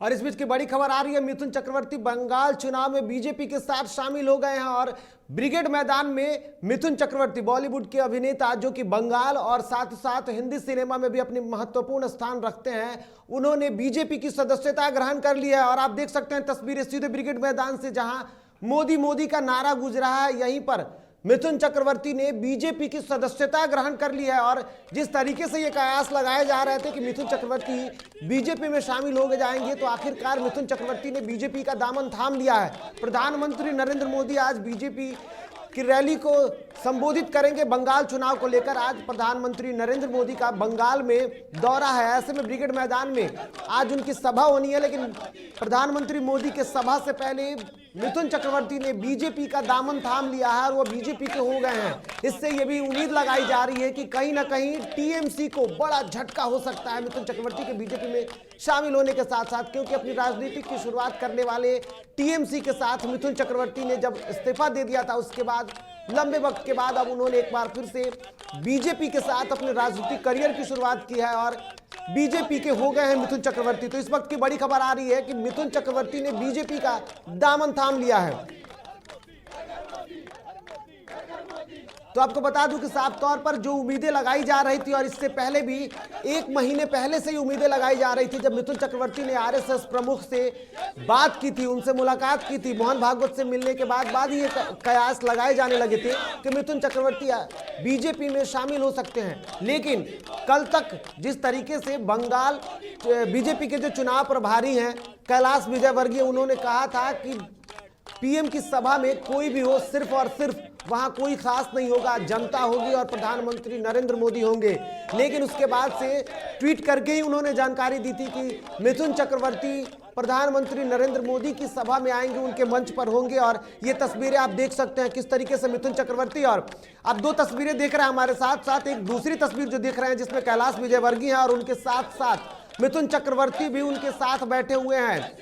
और इस बीच की बड़ी खबर आ रही है, मिथुन चक्रवर्ती बंगाल चुनाव में बीजेपी के साथ शामिल हो गए हैं। और ब्रिगेड मैदान में मिथुन चक्रवर्ती बॉलीवुड के अभिनेता जो कि बंगाल और साथ साथ हिंदी सिनेमा में भी अपनी महत्वपूर्ण स्थान रखते हैं, उन्होंने बीजेपी की सदस्यता ग्रहण कर ली है। और आप देख सकते हैं तस्वीरें सीधे ब्रिगेड मैदान से, जहां मोदी मोदी का नारा गूंज रहा है, यहीं पर मिथुन चक्रवर्ती ने बीजेपी की सदस्यता ग्रहण कर ली है। और जिस तरीके से ये कयास लगाए जा रहे थे कि मिथुन चक्रवर्ती बीजेपी में शामिल हो जाएंगे, तो आखिरकार मिथुन चक्रवर्ती ने बीजेपी का दामन थाम लिया है। प्रधानमंत्री नरेंद्र मोदी आज बीजेपी की रैली को संबोधित करेंगे बंगाल चुनाव को लेकर। आज प्रधानमंत्री नरेंद्र मोदी का बंगाल में दौरा है, ऐसे में ब्रिगेड मैदान में आज उनकी सभा होनी है। लेकिन प्रधानमंत्री मोदी के सभा से पहले मिथुन चक्रवर्ती ने बीजेपी का दामन थाम लिया है और वो बीजेपी के हो गए हैं। इससे ये भी उम्मीद लगाई जा रही है कि कहीं ना कहीं टीएमसी को बड़ा झटका हो सकता है मिथुन चक्रवर्ती के बीजेपी में शामिल होने के साथ साथ, क्योंकि अपनी राजनीति की शुरुआत करने वाले टीएमसी के साथ मिथुन चक्रवर्ती ने जब इस्तीफा दे दिया था, उसके बाद लंबे वक्त के बाद अब उन्होंने एक बार फिर से बीजेपी के साथ अपने राजनीतिक करियर की शुरुआत की है और बीजेपी के हो गए हैं मिथुन चक्रवर्ती। तो इस वक्त की बड़ी खबर आ रही है कि मिथुन चक्रवर्ती ने बीजेपी का दामन थाम लिया है। तो आपको बता दूं कि साफ तौर पर जो उम्मीदें लगाई जा रही थी, और इससे पहले भी एक महीने पहले से ही उम्मीदें लगाई जा रही थी, जब मिथुन चक्रवर्ती ने आरएसएस प्रमुख से बात की थी, उनसे मुलाकात की थी, मोहन भागवत से मिलने के बाद ही ये कयास लगाए जाने लगे थे कि मिथुन चक्रवर्ती बीजेपी में शामिल हो सकते हैं। लेकिन कल तक जिस तरीके से बंगाल बीजेपी के जो चुनाव प्रभारी हैं कैलाश विजयवर्गीय, उन्होंने कहा था कि पीएम की सभा में कोई भी हो, सिर्फ और सिर्फ वहां कोई खास नहीं होगा, जनता होगी और प्रधानमंत्री नरेंद्र मोदी होंगे। लेकिन उसके बाद से ट्वीट करके ही उन्होंने जानकारी दी थी कि मिथुन चक्रवर्ती प्रधानमंत्री नरेंद्र मोदी की सभा में आएंगे, उनके मंच पर होंगे। और ये तस्वीरें आप देख सकते हैं किस तरीके से मिथुन चक्रवर्ती, और आप दो तस्वीरें देख रहे हैं हमारे साथ साथ, एक दूसरी तस्वीर जो देख रहे हैं जिसमें कैलाश विजयवर्गीय है और उनके साथ साथ मिथुन चक्रवर्ती भी उनके साथ बैठे हुए हैं।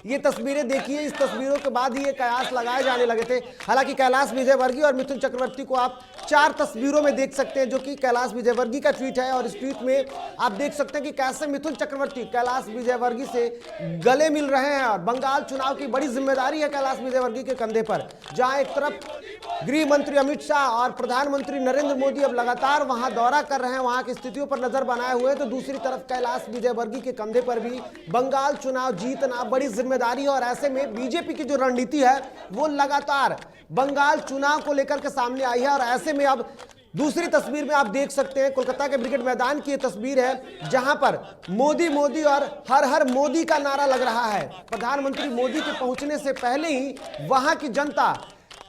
ये तस्वीरें देखिए, इस तस्वीरों के बाद ही ये कयास लगाए जाने लगे थे। हालांकि कैलाश विजयवर्गीय और मिथुन चक्रवर्ती को आप चार तस्वीरों में देख सकते हैं, जो कि कैलाश विजयवर्गीय का ट्वीट है। और इस ट्वीट में आप देख सकते हैं कि कैसे मिथुन चक्रवर्ती कैलाश विजयवर्गीय से गले मिल रहे हैं। और बंगाल चुनाव की बड़ी जिम्मेदारी है कैलाश विजयवर्गीय के कंधे पर, जहां एक तरफ गृह मंत्री अमित शाह और प्रधानमंत्री नरेंद्र मोदी अब लगातार वहां दौरा कर रहे हैं, वहां की स्थितियों पर नजर बनाए हुए, तो दूसरी तरफ कैलाश विजयवर्गीय के कंधे पर भी बंगाल चुनाव जीतना बड़ी जिम्मेदारी है। और ऐसे में बीजेपी की जो रणनीति है वो लगातार बंगाल चुनाव को लेकर के सामने आई है। और ऐसे में अब दूसरी तस्वीर में आप देख सकते हैं कोलकाता के ब्रिगेड मैदान की ये तस्वीर है, जहां पर मोदी मोदी और हर हर मोदी का नारा लग रहा है। प्रधानमंत्री मोदी के पहुंचने से पहले ही वहां की जनता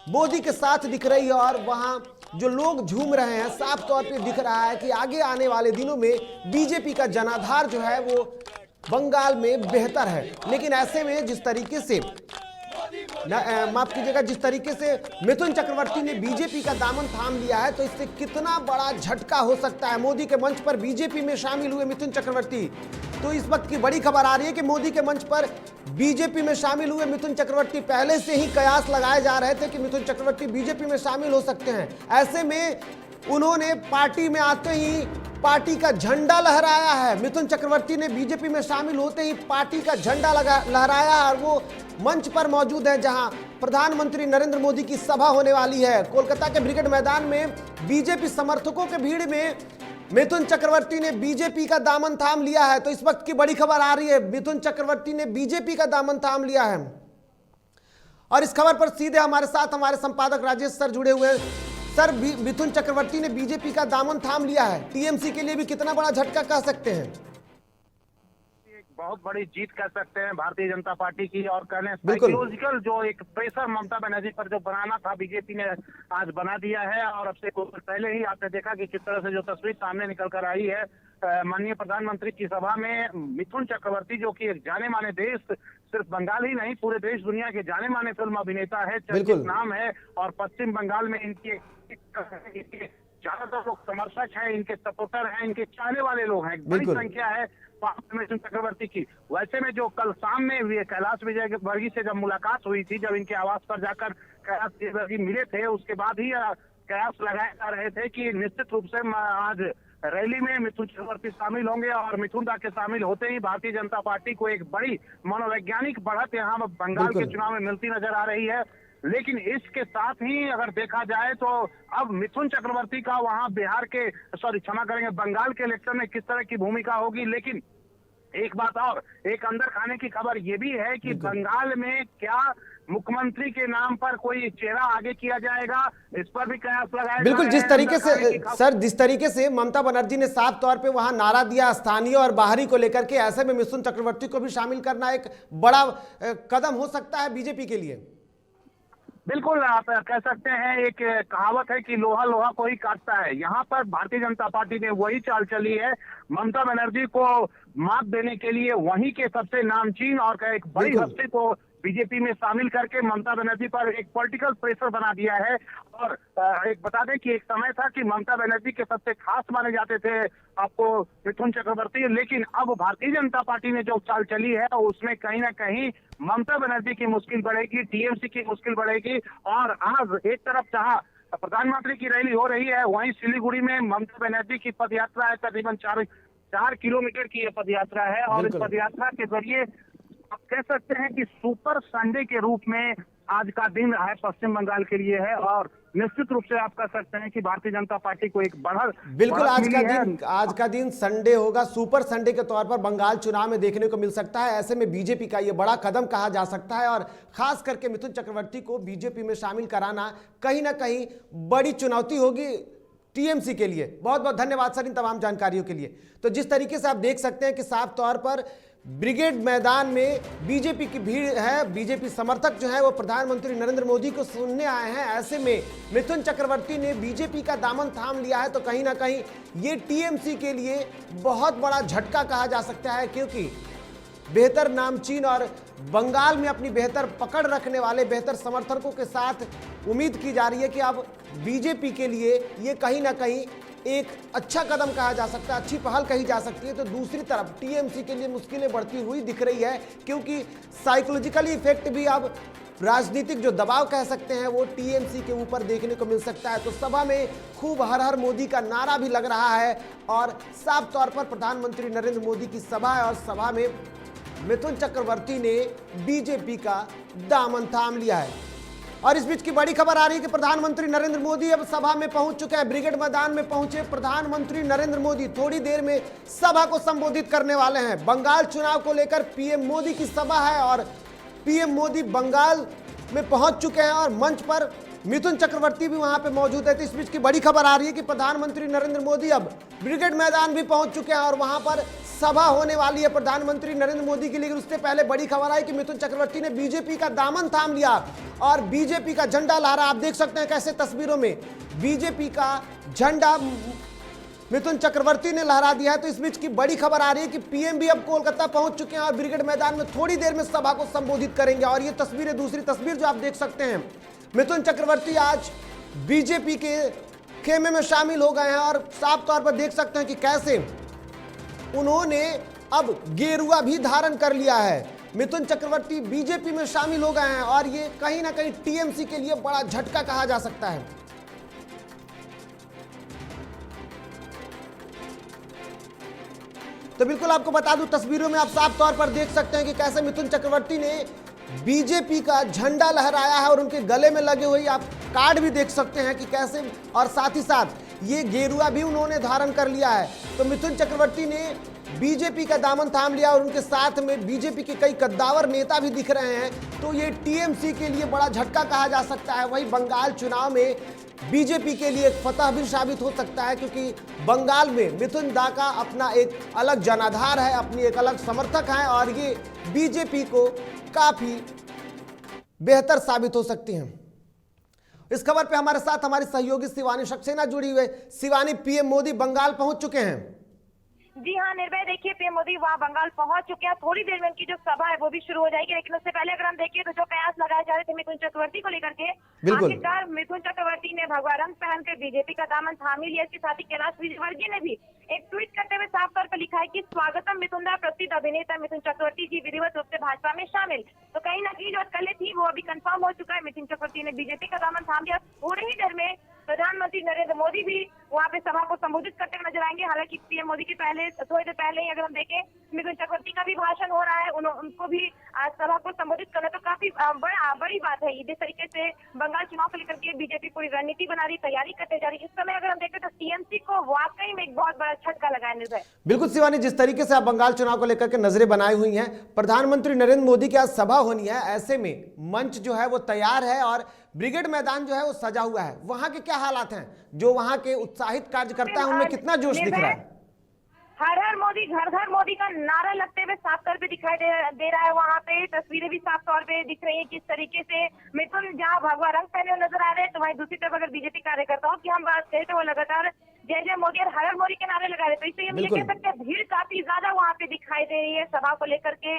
मोदी के साथ दिख रही है और वहां जो लोग झूम रहे हैं, साफ तौर पे दिख रहा है कि आगे आने वाले दिनों में बीजेपी का जनाधार जो है वो बंगाल में बेहतर है। लेकिन ऐसे में जिस तरीके से माफ कीजिएगा, जिस तरीके से मिथुन चक्रवर्ती ने बीजेपी का दामन थाम लिया है, तो इससे कितना बड़ा झटका हो सकता है। मोदी के मंच पर बीजेपी में शामिल हुए मिथुन चक्रवर्ती, तो इस वक्त की बड़ी खबर आ रही है कि मोदी के मंच पर बीजेपी में शामिल हुए मिथुन चक्रवर्ती, पहले से ही कयास लगाए जा रहे थे कि मिथुन चक्रवर्ती बीजेपी में शामिल हो सकते हैं। ऐसे में उन्होंने पार्टी में आते ही पार्टी का झंडा लहराया है। मिथुन चक्रवर्ती ने बीजेपी में शामिल होते ही पार्टी का झंडा लहराया और वो मंच पर मौजूद है जहां प्रधानमंत्री नरेंद्र मोदी की सभा होने वाली है। कोलकाता के ब्रिगेड मैदान में बीजेपी समर्थकों के भीड़ में मिथुन चक्रवर्ती ने बीजेपी का दामन थाम लिया है। तो इस वक्त की बड़ी खबर आ रही है, मिथुन चक्रवर्ती ने बीजेपी का दामन थाम लिया है। और इस खबर पर सीधे हमारे साथ हमारे संपादक राजेश सर जुड़े हुए हैं। सर, मिथुन चक्रवर्ती ने बीजेपी का दामन थाम लिया है, टीएमसी के लिए भी कितना बड़ा झटका कह सकते हैं? एक बहुत बड़ी जीत कह सकते हैं भारतीय जनता पार्टी की। और कहने साइकोलॉजिकल जो एक प्रेशर ममता बनर्जी पर जो बनाना था, बीजेपी ने आज बना दिया है। और अब से कुछ पहले ही आपने देखा कि किस तरह से जो तस्वीर सामने निकल कर आई है माननीय प्रधानमंत्री की सभा में, मिथुन चक्रवर्ती जो कि एक जाने माने देश, सिर्फ बंगाल ही नहीं पूरे देश दुनिया के जाने माने फिल्म अभिनेता है, चर्चित नाम है। और पश्चिम बंगाल में इनके ज्यादातर लोग समर्थक हैं, इनके सपोर्टर हैं, इनके चाहने वाले लोग हैं, बड़ी संख्या है मिथुन चक्रवर्ती की। वैसे में जो कल शाम में कैलाश विजयवर्गीय से जब मुलाकात हुई थी, जब इनके आवास पर जाकर कैलाश विजयवर्गीय मिले थे, उसके बाद ही कयास लगाए जा रहे थे कि निश्चित रूप से आज रैली में मिथुन चक्रवर्ती शामिल होंगे और मिथुन दा के शामिल होते ही भारतीय जनता पार्टी को एक बड़ी मनोवैज्ञानिक बढ़त यहाँ बंगाल के चुनाव में मिलती नजर आ रही है। लेकिन इसके साथ ही अगर देखा जाए तो अब मिथुन चक्रवर्ती का वहां बिहार के क्षमा करेंगे बंगाल के इलेक्शन में किस तरह की भूमिका होगी। लेकिन एक बात और, एक अंदर खाने की खबर ये भी है कि बंगाल में क्या मुख्यमंत्री के नाम पर कोई चेहरा आगे किया जाएगा, इस पर भी कयास लगाया। बिल्कुल, जिस तरीके से सर, जिस तरीके से ममता बनर्जी ने साफ तौर पे वहां नारा दिया स्थानीय और बाहरी को लेकर के, ऐसे में मिथुन चक्रवर्ती को भी शामिल करना एक बड़ा कदम हो सकता है बीजेपी के लिए। बिल्कुल, आप कह सकते हैं, एक कहावत है कि लोहा लोहा को ही काटता है। यहाँ पर भारतीय जनता पार्टी ने वही चाल चली है, ममता बनर्जी को मात देने के लिए वहीं के सबसे नामचीन और एक बड़ी हस्ती को बीजेपी में शामिल करके ममता बनर्जी पर एक पॉलिटिकल प्रेशर बना दिया है। और एक बता दें कि एक समय था कि ममता बनर्जी के सबसे खास माने जाते थे आपको मिथुन चक्रवर्ती, लेकिन अब भारतीय जनता पार्टी ने जो चाल चली है उसमें कहीं ना कहीं ममता बनर्जी की मुश्किल बढ़ेगी, टीएमसी की मुश्किल बढ़ेगी। और आज एक तरफ जहां प्रधानमंत्री की रैली हो रही है, वहीं सिलीगुड़ी में ममता बनर्जी की पद यात्रा है, तकरीबन 4 किलोमीटर की यह पद यात्रा है। और इस पद यात्रा के जरिए आप कह सकते हैं कि सुपर संडे के रूप में आज का दिन है पश्चिम बंगाल के लिए है। और निश्चित रूप से आप कह सकते हैं कि भारतीय जनता पार्टी को एक बढ़त, बिल्कुल आज का दिन संडे होगा, सुपर संडे के तौर पर बंगाल चुनाव में देखने को मिल सकता है। ऐसे में बीजेपी का ये बड़ा कदम कहा जा सकता है और खास करके मिथुन चक्रवर्ती को बीजेपी में शामिल कराना कहीं ना कहीं बड़ी चुनौती होगी टीएमसी के लिए। बहुत बहुत धन्यवाद सर इन तमाम जानकारियों के लिए। तो जिस तरीके से आप देख सकते हैं कि साफ तौर पर ब्रिगेड मैदान में बीजेपी की भीड़ है, बीजेपी समर्थक जो है वो प्रधानमंत्री नरेंद्र मोदी को सुनने आए हैं। ऐसे में मिथुन चक्रवर्ती ने बीजेपी का दामन थाम लिया है, तो कहीं ना कहीं ये टीएमसी के लिए बहुत बड़ा झटका कहा जा सकता है, क्योंकि बेहतर नामचीन और बंगाल में अपनी बेहतर पकड़ रखने वाले बेहतर समर्थकों के साथ उम्मीद की जा रही है कि अब बीजेपी के लिए ये कहीं ना कहीं एक अच्छा कदम कहा जा सकता है, अच्छी पहल कही जा सकती है। तो दूसरी तरफ टीएमसी के लिए मुश्किलें बढ़ती हुई दिख रही है, क्योंकि साइकोलॉजिकली इफेक्ट भी अब राजनीतिक जो दबाव कह सकते हैं वो टीएमसी के ऊपर देखने को मिल सकता है। तो सभा में खूब हर हर मोदी का नारा भी लग रहा है और साफ तौर पर प्रधानमंत्री नरेंद्र मोदी की सभा है और सभा में मिथुन चक्रवर्ती ने बीजेपी का दामन थाम लिया है। और इस बीच की बड़ी खबर आ रही है कि प्रधानमंत्री नरेंद्र मोदी अब सभा में पहुंच चुके हैं। ब्रिगेड मैदान में पहुंचे प्रधानमंत्री नरेंद्र मोदी थोड़ी देर में सभा को संबोधित करने वाले हैं। बंगाल चुनाव को लेकर पीएम मोदी की सभा है और पीएम मोदी बंगाल में पहुंच चुके हैं और मंच पर मिथुन चक्रवर्ती भी वहां पे मौजूद है। तो इस बीच की बड़ी खबर आ रही है कि प्रधानमंत्री नरेंद्र मोदी अब ब्रिगेड मैदान भी पहुंच चुके हैं और वहां पर सभा होने वाली है प्रधानमंत्री नरेंद्र मोदी की। लेकिन उससे पहले बड़ी खबर आई कि मिथुन चक्रवर्ती ने बीजेपी का दामन थाम लिया और बीजेपी का झंडा लहरा। आप देख सकते हैं कैसे तस्वीरों में बीजेपी का झंडा मिथुन चक्रवर्ती ने लहरा दिया है। तो इस बीच की बड़ी खबर आ रही है कि पीएम भी अब कोलकाता पहुंच चुके हैं और ब्रिगेड मैदान में थोड़ी देर में सभा को संबोधित करेंगे। और ये तस्वीरें, दूसरी तस्वीर जो आप देख सकते हैं, मिथुन चक्रवर्ती आज बीजेपी के खेमे में शामिल हो गए हैं और साफ तौर पर देख सकते हैं कि कैसे उन्होंने अब गेरुआ भी धारण कर लिया है। मिथुन चक्रवर्ती बीजेपी में शामिल हो गए हैं और ये कहीं ना कहीं टीएमसी के लिए बड़ा झटका कहा जा सकता है। तो बिल्कुल आपको बता दूं, तस्वीरों में आप साफ तौर पर देख सकते हैं कि कैसे मिथुन चक्रवर्ती ने बीजेपी का झंडा लहराया है और उनके गले में लगे हुए आप कार्ड भी देख सकते हैं कि कैसे, और साथ ही साथ ये गेरुआ भी उन्होंने धारण कर लिया है। तो मिथुन चक्रवर्ती ने बीजेपी का दामन थाम लिया और उनके साथ में बीजेपी के कई कद्दावर नेता भी दिख रहे हैं। तो ये टीएमसी के लिए बड़ा झटका कहा जा सकता है। वहीं बंगाल चुनाव में बीजेपी के लिए एक फतह भी साबित हो सकता है, क्योंकि बंगाल में मिथुन दा का अपना एक अलग जनाधार है, अपनी एक अलग समर्थक है और ये बीजेपी को काफी बेहतर साबित हो सकती हैं। इस खबर पे हमारे साथ हमारी सहयोगी शिवानी सक्सेना जुड़ी हुई है। शिवानी, पीएम मोदी बंगाल पहुंच चुके हैं। जी हाँ निर्भय, देखिए पीएम मोदी वहाँ बंगाल पहुंच चुके हैं। थोड़ी देर में उनकी जो सभा है वो भी शुरू हो जाएगी, लेकिन उससे पहले अगर हम देखिए तो जो कयास लगाए जा रहे थे मिथुन चक्रवर्ती को लेकर के, आखिरकार मिथुन चक्रवर्ती ने भगवा रंग पहनकर बीजेपी का दामन थाम लिया। इसके साथ ही कैलाश विजयवर्गीय ने भी एक ट्वीट करते हुए साफ तौर पर लिखा है कि स्वागतम मिथुन दा, प्रसिद्ध अभिनेता मिथुन चक्रवर्ती जी विधिवत रूप से भाजपा में शामिल। तो कहीं ना कहीं जो अटकलें थी वो अभी कंफर्म हो चुका है। मिथुन चक्रवर्ती ने बीजेपी का दामन थाम लिया। थोड़ी ही देर में प्रधानमंत्री नरेंद्र मोदी भी वहाँ पे सभा को संबोधित करते हुए नजर आएंगे। हालांकि पीएम मोदी के पहले थोड़ी देर पहले ही अगर हम देखें मिथुन चक्रवर्ती का भी भाषण हो रहा है, उनको भी सभा को संबोधित करना तो काफी बड़ी बात है। इस तरीके से बंगाल चुनाव को लेकर के बीजेपी पूरी रणनीति बना रही, तैयारी करते जा रही। इस समय अगर हम देखें तो टीएमसी को वाकई में एक बहुत बड़ा झटका लगा है निर्भय। बिल्कुल शिवानी, जिस तरीके से आप बंगाल चुनाव को लेकर के नजरें बनाई हुई हैं, प्रधानमंत्री नरेंद्र मोदी की आज सभा होनी है, ऐसे में मंच जो है वो तैयार है और ब्रिगेड मैदान जो है वो सजा हुआ है। वहां के क्या हालात हैं? जो वहां के उत्साहित कार्यकर्ता हैं उनमें कितना जोश दिख रहा है? हर हर मोदी, घर घर मोदी का नारा लगते हुए साफ तौर पे दिखाई दे रहा है। वहाँ पे तस्वीरें भी साफ तौर पे दिख रही है किस तरीके से मिथुन जहाँ भगवा रंग पहने हुए नजर आ रहे हैं, तो वहीं दूसरी तरफ अगर बीजेपी कार्यकर्ताओं की हम बात करें तो वो लगातार जय जय मोदी और हर हर मोदी के नारे लगा रहे। तो इससे हम ये कह सकते हैं भीड़ काफी ज्यादा वहाँ पे दिखाई दे रही है सभा को लेकर के।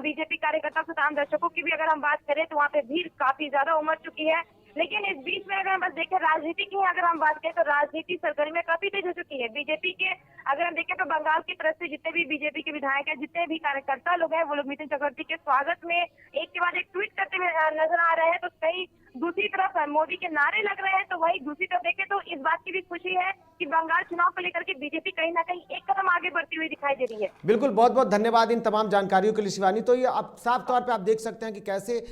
बीजेपी कार्यकर्ताओं से आम दर्शकों की भी अगर हम बात करें तो वहाँ पे भीड़ काफी ज्यादा उमड़ चुकी है। लेकिन इस बीच में अगर हम बस देखें राजनीति की अगर हम बात करें तो राजनीति सरगर्मियां काफी तेज हो चुकी है। बीजेपी के अगर हम देखें तो बंगाल की तरफ से जितने भी बीजेपी के विधायक हैं, जितने भी कार्यकर्ता लोग हैं, वो लोग मिथुन चक्रवर्ती के स्वागत में एक के बाद एक ट्वीट करते हुए नजर आ रहे हैं। तो कहीं दूसरी तरफ मोदी के नारे लग रहे हैं, तो वही दूसरी तरफ देखें तो इस बात की भी खुशी है कि बंगाल चुनाव को लेकर के बीजेपी कहीं ना कहीं एक कदम आगे बढ़ती हुई दिखाई दे रही है। बिल्कुल, बहुत बहुत धन्यवाद इन तमाम जानकारियों के लिए शिवानी। तो ये आप साफ तौर पर आप देख सकते हैं कि कैसे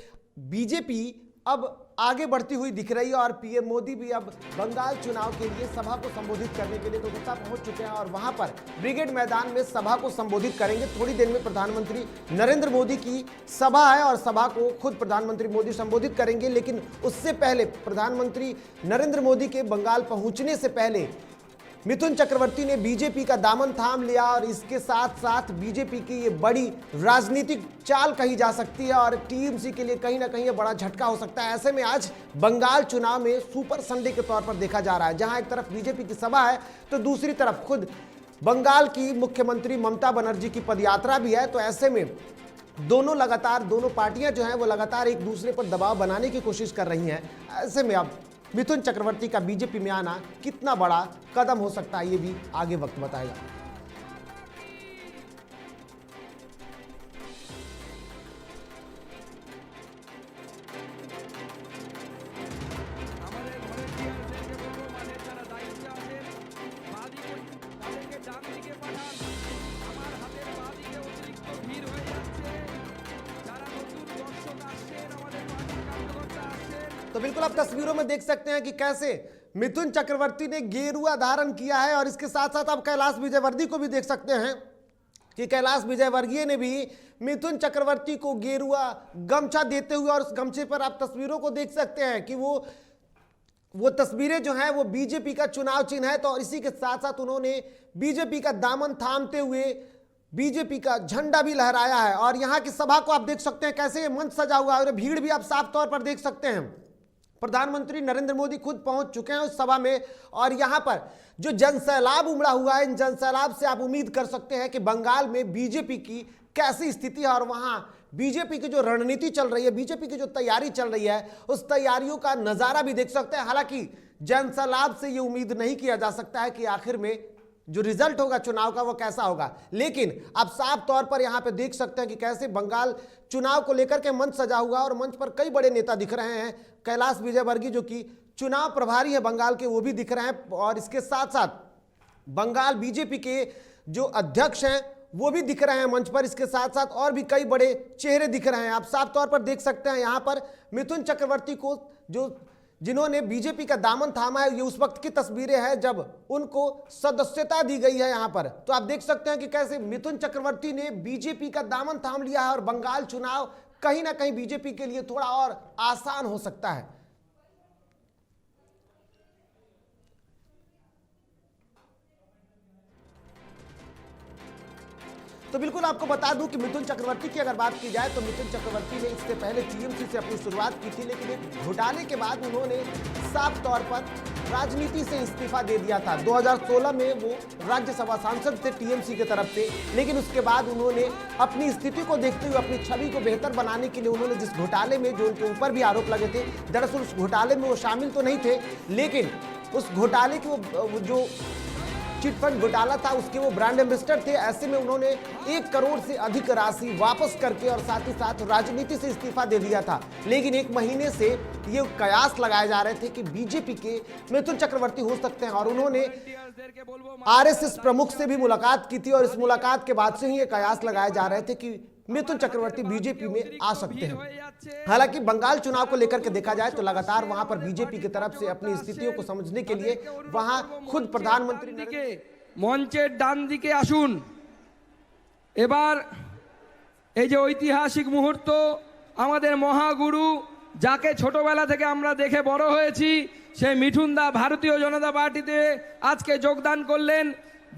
बीजेपी अब आगे बढ़ती हुई दिख रही है और पीएम मोदी भी अब बंगाल चुनाव के लिए सभा को संबोधित करने के लिए कोलकाता पहुंच चुके हैं और वहां पर ब्रिगेड मैदान में सभा को संबोधित करेंगे। थोड़ी देर में प्रधानमंत्री नरेंद्र मोदी की सभा है और सभा को खुद प्रधानमंत्री मोदी संबोधित करेंगे। लेकिन उससे पहले प्रधानमंत्री नरेंद्र मोदी के बंगाल पहुंचने से पहले मिथुन चक्रवर्ती ने बीजेपी का दामन थाम लिया और इसके साथ साथ बीजेपी की ये बड़ी राजनीतिक चाल कही जा सकती है और टीएमसी के लिए कहीं ना कहीं ये बड़ा झटका हो सकता है। ऐसे में आज बंगाल चुनाव में सुपर संडे के तौर पर देखा जा रहा है, जहां एक तरफ बीजेपी की सभा है तो दूसरी तरफ खुद बंगाल की मुख्यमंत्री ममता बनर्जी की पदयात्रा भी है। तो ऐसे में दोनों पार्टियां जो हैं वो लगातार एक दूसरे पर दबाव बनाने की कोशिश कर रही हैं। ऐसे में अब मिथुन चक्रवर्ती का बीजेपी में आना कितना बड़ा कदम हो सकता है, ये भी आगे वक्त बताएगा। तो बिल्कुल आप तस्वीरों में देख सकते हैं कि कैसे मिथुन चक्रवर्ती ने गेरुआ धारण किया है और इसके साथ साथ आप कैलाश विजयवर्गीय को भी देख सकते हैं कि कैलाश विजयवर्गीय ने भी मिथुन चक्रवर्ती को गेरुआ गमछा देते हुए, और उस गमछे पर आप तस्वीरों को देख सकते हैं कि वो तस्वीरें जो हैं वो बीजेपी का चुनाव चिन्ह है। तो और इसी के साथ साथ उन्होंने बीजेपी का दामन थामते हुए बीजेपी का झंडा भी लहराया है और यहाँ की सभा को आप देख सकते हैं कैसे ये मंच सजा हुआ है और भीड़ भी आप साफ तौर पर देख सकते हैं। प्रधानमंत्री नरेंद्र मोदी खुद पहुंच चुके हैं उस सभा में और यहां पर जो जनसैलाब उमड़ा हुआ है, इन जनसैलाब से आप उम्मीद कर सकते हैं कि बंगाल में बीजेपी की कैसी स्थिति है और वहां बीजेपी की जो रणनीति चल रही है, बीजेपी की जो तैयारी चल रही है, उस तैयारियों का नजारा भी देख सकते हैं। हालांकि जनसैलाब से ये उम्मीद नहीं किया जा सकता है कि आखिर में जो रिजल्ट होगा चुनाव का वो कैसा होगा, लेकिन आप साफ तौर पर यहां पे देख सकते हैं कि कैसे बंगाल चुनाव को लेकर के मंच सजा हुआ और मंच पर कई बड़े नेता दिख रहे हैं। कैलाश विजयवर्गीय जो कि चुनाव प्रभारी है बंगाल के, वो भी दिख रहे हैं और इसके साथ साथ बंगाल बीजेपी के जो अध्यक्ष हैं वो भी दिख रहे हैं मंच पर। इसके साथ साथ और भी कई बड़े चेहरे दिख रहे हैं। आप साफ तौर पर देख सकते हैं यहाँ पर मिथुन चक्रवर्ती को जिन्होंने बीजेपी का दामन थामा है, ये उस वक्त की तस्वीरें हैं जब उनको सदस्यता दी गई है यहाँ पर। तो आप देख सकते हैं कि कैसे मिथुन चक्रवर्ती ने बीजेपी का दामन थाम लिया है और बंगाल चुनाव कहीं ना कहीं बीजेपी के लिए थोड़ा और आसान हो सकता है। तो बिल्कुल आपको बता दूं कि मिथुन चक्रवर्ती की अगर बात की जाए तो मिथुन चक्रवर्ती ने इससे पहले टीएमसी से अपनी शुरुआत की थी, लेकिन एक घोटाले के बाद उन्होंने साफ तौर पर राजनीति से इस्तीफा दे दिया था। 2016 में वो राज्यसभा सांसद थे टीएमसी की तरफ से, लेकिन उसके बाद उन्होंने अपनी स्थिति को देखते हुए अपनी छवि को बेहतर बनाने के लिए उन्होंने जिस घोटाले में जो उनके ऊपर भी आरोप लगे थे, दरअसल उस घोटाले में वो शामिल तो नहीं थे, लेकिन उस घोटाले के वो जो चिटफंड घोटाला था उसके वो ब्रांड एम्बेसडर थे। ऐसे में उन्होंने 1 करोड़ से अधिक राशि वापस करके और साथ ही साथ राजनीति से इस्तीफा दे दिया था। लेकिन 1 महीने से ये कयास लगाए जा रहे थे कि बीजेपी के मिथुन चक्रवर्ती हो सकते हैं और उन्होंने आरएसएस प्रमुख से भी मुलाकात की थी और इस मुलाकात के बाद से ही ये कयास लगाए जा रहे थे कि मिथुन चक्रवर्ती बीजेपी में आ सकते हैं। हालांकि बंगाल चुनाव को लेकर के देखा जाए तो लगातार वहां पर बीजेपी की तरफ से अपनी स्थितियों को समझने के लिए वहां खुद प्रधानमंत्री मंचेर डान दिके आसुन। एबार এই যে ঐতিহাসিক মুহূর্ত, আমাদের মহাগুরু যাকে ছোটবেলা থেকে আমরা দেখে বড় হয়েছি সেই মিঠুন দা ভারতীয় জনতা পার্টিতে আজকে যোগদান করলেন।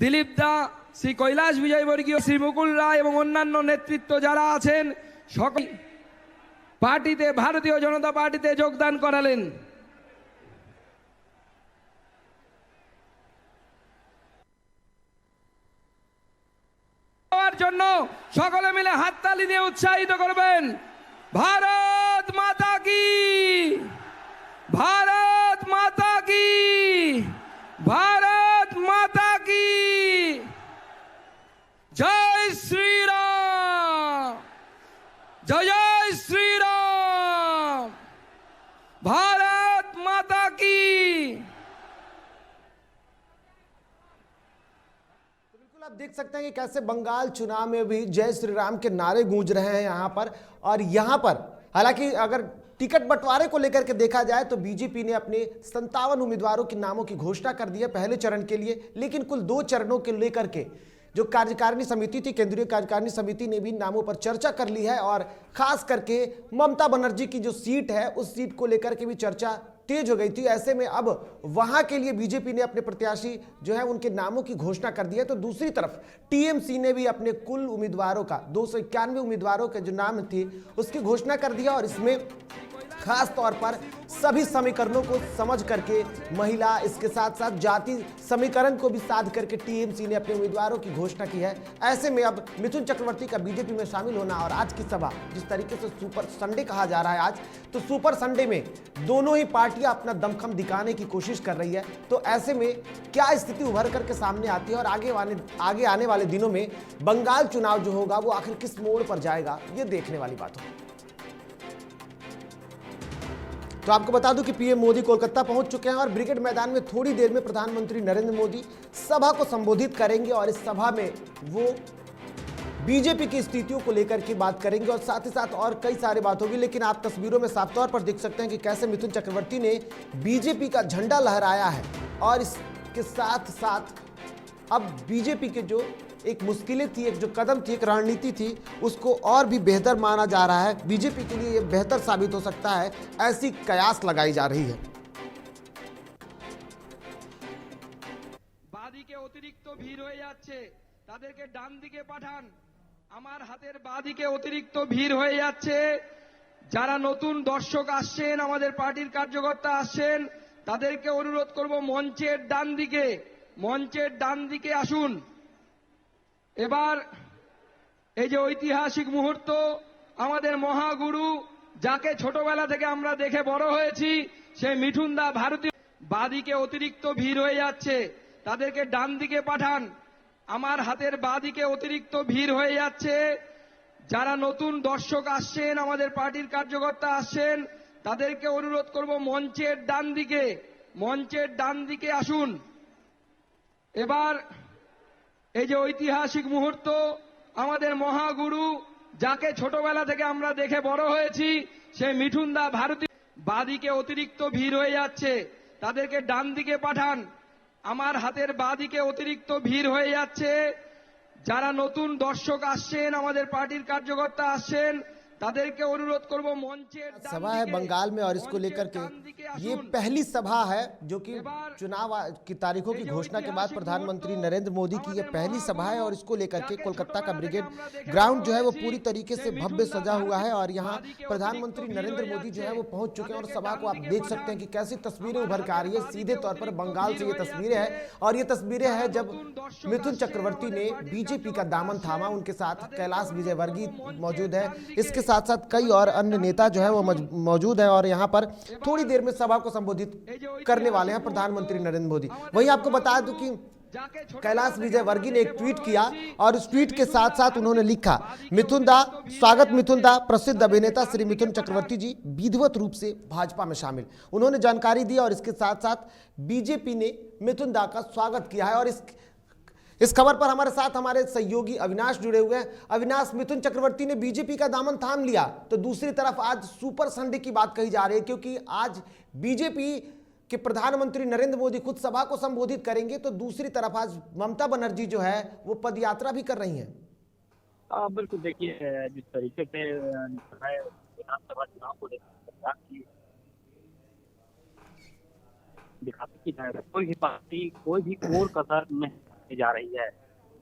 দিলীপ দা, শ্রী কৈলাস বিজয়বর্গীয়, শ্রী মুকুল রায় এবং অন্যান্য নেতৃত্ব যারা আছেন সকল পার্টিতে ভারতীয় জনতা পার্টিতে যোগদান করালেন। জন্য সকলে মিলে হাততালি দিয়ে উৎসাহিত করবেন। ভারত মাতা কি, ভারত মাতা কি, ভারত মাতা কি, জয় শ্রীরাম, জয় জয় শ্রীরাম, ভারত মাতা কি। आप देख सकते हैं कि कैसे बंगाल चुनाव में भी जय श्री राम के नारे गूंज रहे हैं यहां पर। और यहां पर हालांकि अगर टिकट बंटवारे को लेकर के देखा जाए तो बीजेपी ने अपने 57 उम्मीदवारों के नामों की घोषणा कर दी है पहले चरण के लिए। लेकिन कुल 2 चरणों के लेकर के जो कार्यकारिणी समिति थी, केंद्रीय कार्यकारिणी समिति ने भी नामों पर चर्चा कर ली है और खास करके ममता बनर्जी की जो सीट है उस सीट को लेकर के भी चर्चा तेज हो गई थी। ऐसे में अब वहां के लिए बीजेपी ने अपने प्रत्याशी जो है उनके नामों की घोषणा कर दी है। तो दूसरी तरफ टीएमसी ने भी अपने कुल उम्मीदवारों का 291 उम्मीदवारों के जो नाम थे उसकी घोषणा कर दिया और इसमें खास तौर पर सभी समीकरणों को समझ करके महिला, इसके साथ साथ जाति समीकरण को भी साध करके टीएमसी ने अपने उम्मीदवारों की घोषणा की है। ऐसे में अब मिथुन चक्रवर्ती का बीजेपी में शामिल होना और आज की सभा जिस तरीके से सुपर संडे कहा जा रहा है आज, तो सुपर संडे में दोनों ही पार्टियां अपना दमखम दिखाने की कोशिश कर रही है। तो ऐसे में क्या स्थिति उभर करके सामने आती है और आगे आने वाले दिनों में बंगाल चुनाव जो होगा वो आखिर किस मोड़ पर जाएगा, ये देखने वाली बात होगी। तो आपको बता दूं कि पीएम मोदी कोलकाता पहुंच चुके हैं और ब्रिगेड मैदान में थोड़ी देर में प्रधानमंत्री नरेंद्र मोदी सभा को संबोधित करेंगे और इस सभा में वो बीजेपी की स्थितियों को लेकर के बात करेंगे और साथ ही साथ और कई सारी बात होगी। लेकिन आप तस्वीरों में साफ तौर पर देख सकते हैं कि कैसे मिथुन चक्रवर्ती ने बीजेपी का झंडा लहराया है और इसके साथ साथ अब बीजेपी के जो एक मुश्किलें थी, एक जो कदम थी, एक रणनीति थी, उसको और भी बेहतर माना जा रहा है। बीजेपी के लिए ये बेहतर साबित हो सकता है, ऐसी कयास लगाई जा रही है। বাদিকে অতিরিক্ত ভিড় হয়ে যাচ্ছে, তাদেরকে ডান দিকে পাঠান। আমার হাতের বাদিকে অতিরিক্ত ভিড় হয়ে যাচ্ছে। যারা নতুন দর্শক আসছেন, আমাদের পার্টির কার্যকর্তা আসছেন, তাদেরকে অনুরোধ করব মঞ্চের ডান দিকে, মঞ্চের ডান দিকে আসুন। এবার এই যে ঐতিহাসিক মুহূর্ত, আমাদের মহাগুরু যাকে ছোটবেলা থেকে আমরা দেখে বড় হয়েছি সেই মিঠুন দা ভারতীয়। বাদিকে অতিরিক্ত ভিড় হয়ে যাচ্ছে, তাদেরকে ডান দিকে পাঠান। আমার হাতের বাদিকে অতিরিক্ত ভিড় হয়ে যাচ্ছে। যারা নতুন দর্শক আসছেন, আমাদের পার্টির কার্যকর্তা আসছেন, তাদেরকে অনুরোধ করব মঞ্চের ডান দিকে, মঞ্চের ডান দিকে আসুন। এবার এই যে ঐতিহাসিক মুহূর্ত, আমাদের মহাগুরু যাকে ছোটবেলা থেকে আমরা দেখে বড় হয়েছি সেই মিঠুন দা ভারতীয়। বাদিকে অতিরিক্ত ভিড় হয়ে যাচ্ছে, তাদেরকে ডান দিকে পাঠান। আমার হাতের বাদিকে অতিরিক্ত ভিড় হয়ে যাচ্ছে। যারা নতুন দর্শক আসছেন, আমাদের পার্টির কার্যকর্তা আসছেন, তাদেরকে অনুরোধ করব মঞ্চের सभा है बंगाल में और इसको लेकर के ये पहली सभा है जो कि चुनाव की तारीखों की घोषणा के बाद प्रधानमंत्री नरेंद्र मोदी की ये पहली सभा है। और इसको लेकर के कोलकाता का ब्रिगेड ग्राउंड जो है वो पूरी तरीके से भव्य सजा हुआ है और यहाँ प्रधानमंत्री नरेंद्र मोदी जो है वो पहुंच चुके हैं और सभा को आप देख सकते हैं कि कैसी तस्वीरें उभर के आ रही है। सीधे तौर पर बंगाल से ये तस्वीरें हैं और ये तस्वीरें हैं जब मिथुन चक्रवर्ती ने बीजेपी का दामन थामा। उनके साथ कैलाश विजयवर्गीय मौजूद है, इसके साथ साथ कई और अन्य नेता जो है वो मौजूद हैं और यहाँ पर थोड़ी देर में सभा को संबोधित करने वाले हैं प्रधानमंत्री नरेंद्र मोदी। वहीं आपको बता दूं कि कैलाश विजयवर्गीय ने एक ट्वीट किया और उस ट्वीट के साथ साथ उन्होंने लिखा, मिथुन दा स्वागत, मिथुन दा प्रसिद्ध अभिनेता श्री मिथुन चक्रवर्ती जी विधिवत रूप से भाजपा में शामिल। उन्होंने जानकारी दी और इसके साथ साथ बीजेपी ने मिथुन दा का स्वागत किया है। और इस खबर पर हमारे साथ हमारे सहयोगी अविनाश जुड़े हुए हैं। अविनाश, मिथुन चक्रवर्ती ने बीजेपी का दामन थाम लिया, तो दूसरी तरफ आज सुपर संडे की बात कही जा रही है, क्योंकि आज बीजेपी कि प्रधानमंत्री नरेंद्र मोदी खुद सभा को संबोधित करेंगे, तो दूसरी तरफ आज ममता बनर्जी जो है वो पदयात्रा भी कर रही हैं। बिल्कुल, देखिए जिस तरीके से विधानसभा चुनाव को लेकर दिखाती की जाए, कोई भी पार्टी कोई भी कोर कसर नहीं जा रही है।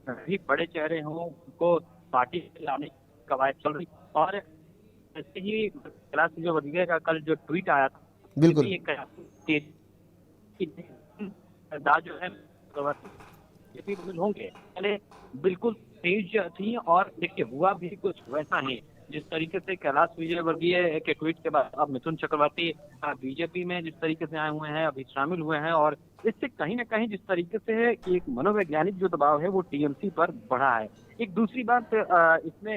सभी बड़े चेहरे हों उनको पार्टी लाने की कवायद चल रही। और ऐसे ही कैलाश विजयवर्गीय का कल जो ट्वीट आया था, बिल्कुल जो है होंगे पहले बिल्कुल तेज थी। और देखिए हुआ भी कुछ वैसा ही, जिस तरीके से कैलाश विजयवर्गीय के ट्वीट के बाद अब मिथुन चक्रवर्ती बीजेपी में जिस तरीके से आए हुए हैं, अभी शामिल हुए हैं। और इससे कहीं ना कहीं जिस तरीके से है कि एक मनोवैज्ञानिक जो दबाव है वो टीएमसी पर बढ़ा है। एक दूसरी बात इसमें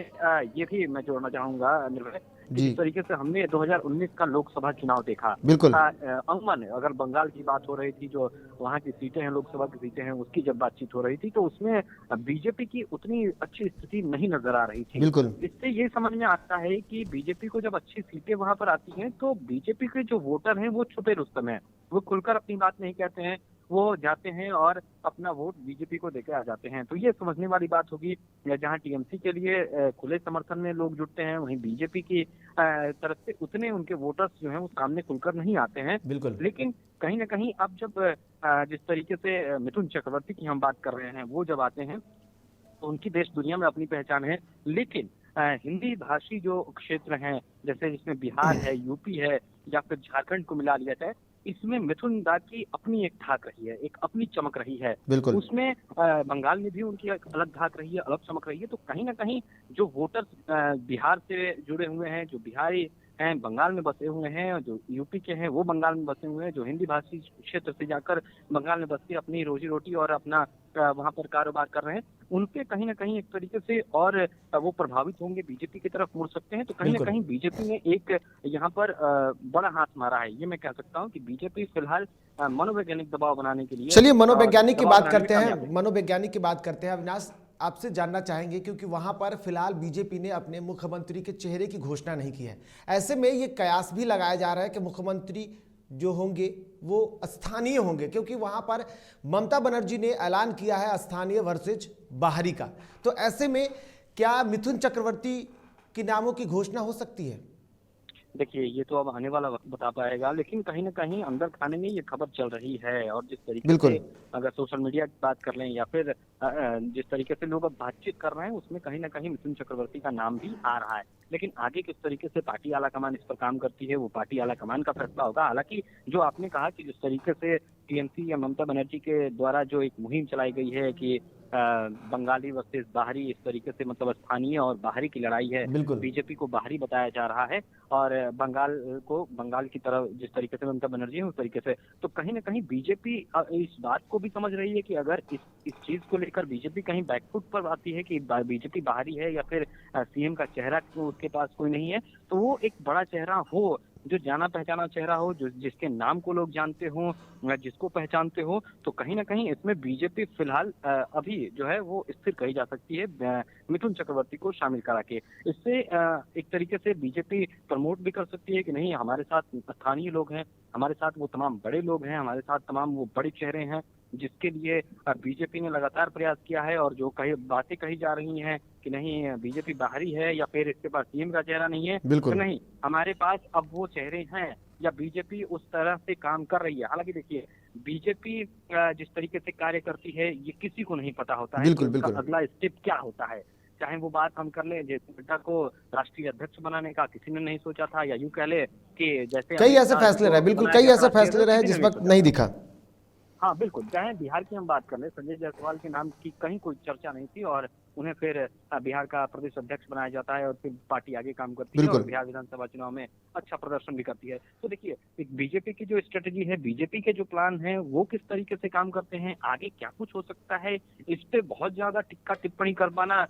ये भी मैं जोड़ना चाहूंगा निर्भय, जिस तरीके से हमने 2019 का लोकसभा चुनाव देखा, बिल्कुल अमूमन अगर बंगाल की बात हो रही थी, जो वहाँ की सीटें हैं, लोकसभा की सीटें हैं, उसकी जब बातचीत हो रही थी तो उसमें बीजेपी की उतनी अच्छी स्थिति नहीं नजर आ रही थी। बिल्कुल इससे ये समझ में आता है कि बीजेपी को जब अच्छी सीटें वहाँ पर आती हैं तो बीजेपी के जो वोटर हैं वो छुपे रुस्तम हैं, वो खुलकर अपनी बात नहीं कहते हैं, वो जाते हैं और अपना वोट बीजेपी को देकर आ जाते हैं। तो ये समझने वाली बात होगी, जहां टीएमसी के लिए खुले समर्थन में लोग जुटते हैं, वहीं बीजेपी की तरफ से उतने उनके वोटर्स जो हैं वो सामने खुलकर नहीं आते हैं। बिल्कुल, लेकिन कहीं ना कहीं अब जब जिस तरीके से मिथुन चक्रवर्ती की हम बात कर रहे हैं, वो जब आते हैं तो उनकी देश दुनिया में अपनी पहचान है। लेकिन हिंदी भाषी जो क्षेत्र हैं, जैसे जिसमें बिहार है, यूपी है या फिर झारखंड को मिला लिया जाए, इसमें मिथुन दा की अपनी एक धाक रही है, एक अपनी चमक रही है। बिल्कुल उसमें बंगाल में भी उनकी एक अलग धाक रही है, अलग चमक रही है। तो कहीं ना कहीं जो वोटर्स बिहार से जुड़े हुए हैं, जो बिहारी हैं बंगाल में बसे हुए हैं, जो यूपी के हैं वो बंगाल में बसे हुए हैं, जो हिंदी भाषी क्षेत्र से जाकर बंगाल में बस के अपनी रोजी रोटी और अपना वहां पर कारोबार कर रहे हैं, उनके कहीं ना कहीं एक तरीके से और वो प्रभावित होंगे, बीजेपी की तरफ मुड़ सकते हैं। तो कहीं ना कहीं बीजेपी ने एक यहाँ पर बड़ा हाथ मारा है, ये मैं कह सकता हूँ कि बीजेपी फिलहाल मनोवैज्ञानिक दबाव बनाने के लिए। चलिए मनोवैज्ञानिक की बात करते हैं, मनोवैज्ञानिक की बात करते हैं। अविनाश, आपसे जानना चाहेंगे, क्योंकि वहां पर फिलहाल बीजेपी ने अपने मुख्यमंत्री के चेहरे की घोषणा नहीं की है, ऐसे में ये कयास भी लगाया जा रहा है कि मुख्यमंत्री जो होंगे वो स्थानीय होंगे, क्योंकि वहां पर ममता बनर्जी ने ऐलान किया है स्थानीय वर्सेज बाहरी का। तो ऐसे में क्या मिथुन चक्रवर्ती के नामों की घोषणा हो सकती है? देखिए ये तो अब आने वाला वक्त बता पाएगा, लेकिन कहीं ना कहीं अंदर खाने में ये खबर चल रही है। और जिस तरीके से अगर सोशल मीडिया की बात कर लें या फिर जिस तरीके से लोग अब बातचीत कर रहे हैं, उसमें कहीं ना कहीं मिथुन चक्रवर्ती का नाम भी आ रहा है। लेकिन आगे किस तरीके से पार्टी आला कमान इस पर काम करती है, वो पार्टी आला कमान का फैसला होगा। हालांकि जो आपने कहा कि जिस तरीके से टीएमसी या ममता बनर्जी के द्वारा जो एक मुहिम चलाई गई है कि बंगाली वर्सेस बाहरी, इस तरीके से मतलब स्थानीय और बाहरी की लड़ाई है, बीजेपी को बाहरी बताया जा रहा है और बंगाल को बंगाल की तरफ जिस तरीके से ममता बनर्जी है उस तरीके से। तो कहीं ना कहीं बीजेपी इस बात को भी समझ रही है कि अगर इस चीज को लेकर बीजेपी कहीं बैकफुट पर आती है कि बीजेपी बाहरी है या फिर सीएम का चेहरा उसके पास कोई नहीं है, तो वो एक बड़ा चेहरा हो, जो जाना पहचाना चेहरा हो, जो जिसके नाम को लोग जानते हो, जिसको पहचानते हो, तो कहीं ना कहीं इसमें बीजेपी फिलहाल अभी जो है वो स्थिर कही जा सकती है मिथुन चक्रवर्ती को शामिल करा के। इससे एक तरीके से बीजेपी प्रमोट भी कर सकती है कि नहीं, हमारे साथ स्थानीय लोग हैं, हमारे साथ वो तमाम बड़े लोग हैं, हमारे साथ तमाम वो बड़े चेहरे हैं जिसके लिए बीजेपी ने लगातार प्रयास किया है। और जो बातें कही जा रही हैं कि नहीं बीजेपी बाहरी है या फिर इसके पास सीएम का चेहरा नहीं है, तो नहीं, हमारे पास अब वो चेहरे हैं या बीजेपी उस तरह से काम कर रही है। हालांकि देखिए बीजेपी जिस तरीके से कार्य करती है ये किसी को नहीं पता होता है कि अगला स्टेप क्या होता है। चाहे वो बात हम कर ले नड्डा को राष्ट्रीय अध्यक्ष बनाने का किसी ने नहीं सोचा था, या यूं कह ले कि जैसे कई ऐसे फैसले रहे, बिल्कुल कई ऐसे फैसले रहे जिस वक्त नहीं दिखा। हाँ बिल्कुल, चाहे बिहार की हम बात कर ले, संजय जायसवाल के नाम की कहीं कोई चर्चा नहीं थी और उन्हें फिर बिहार का प्रदेश अध्यक्ष बनाया जाता है और फिर पार्टी आगे काम करती है और बिहार विधानसभा चुनाव में अच्छा प्रदर्शन भी करती है। तो देखिए, एक बीजेपी की जो स्ट्रेटजी है, बीजेपी के जो प्लान है, वो किस तरीके से काम करते हैं, आगे क्या कुछ हो सकता है, इस पे बहुत ज्यादा टिक्का टिप्पणी कर पाना